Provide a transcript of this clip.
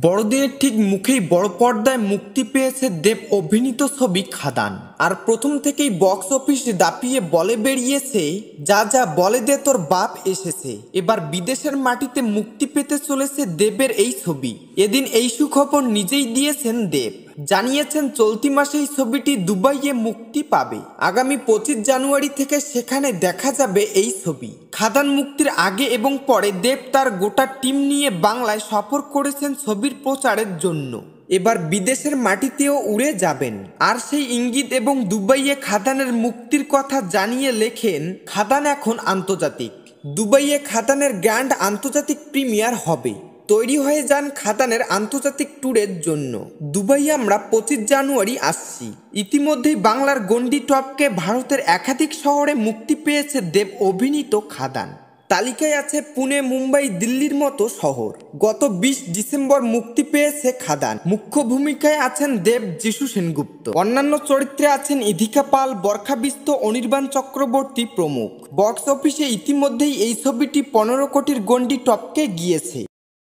বড়দিনের ঠিক মুখেই বড় পর্দায় মুক্তি পেয়েছে দেব অভিনীত ছবি খাদান। আর প্রথম থেকেই বক্স অফিস দাপিয়ে বলে বেরিয়েছে, যা যা বলে দে তোর বাপ এসেছে। এবার বিদেশের মাটিতে মুক্তি পেতে চলেছে দেবের এই ছবি। এদিন এই সুখবর নিজেই দিয়েছেন দেব। জানিয়েছেন চলতি মাসেই ছবিটি দুবাইয়ে মুক্তি পাবে। আগামী 25 জানুয়ারি থেকে সেখানে দেখা যাবে এই ছবি। খাদান মুক্তির আগে এবং পরে দেব তার গোটা টিম নিয়ে বাংলায় সফর করেছেন ছবির প্রচারের জন্য। এবার বিদেশের মাটিতেও উড়ে যাবেন। আর সেই ইঙ্গিত এবং দুবাইয়ে খাদানের মুক্তির কথা জানিয়ে লেখেন, খাদান এখন আন্তর্জাতিক। দুবাইয়ে খাদানের গ্র্যান্ড আন্তর্জাতিক প্রিমিয়ার হবে। তৈরি হয়ে যান খাদানের আন্তর্জাতিক ট্যুরের জন্য। দুবাইয়ে আমরা 25 জানুয়ারি আসছি। ইতিমধ্যেই বাংলার গন্ডি টপকে ভারতের একাধিক শহরে মুক্তি পেয়েছে দেব অভিনীত খাদান। তালিকায় আছে পুনে, মুম্বাই, দিল্লির মতো শহর। গত 20 ডিসেম্বর মুক্তি পেয়েছে খাদান। মুখ্য ভূমিকায় আছেন দেব, যিশু সেনগুপ্ত। অন্যান্য চরিত্রে আছেন ইধিকা পাল, বরখা বিস্ত, অনির্বাণ চক্রবর্তী প্রমুখ। বক্স অফিসে ইতিমধ্যেই এই ছবিটি 15 কোটির গন্ডি টপকে গিয়েছে।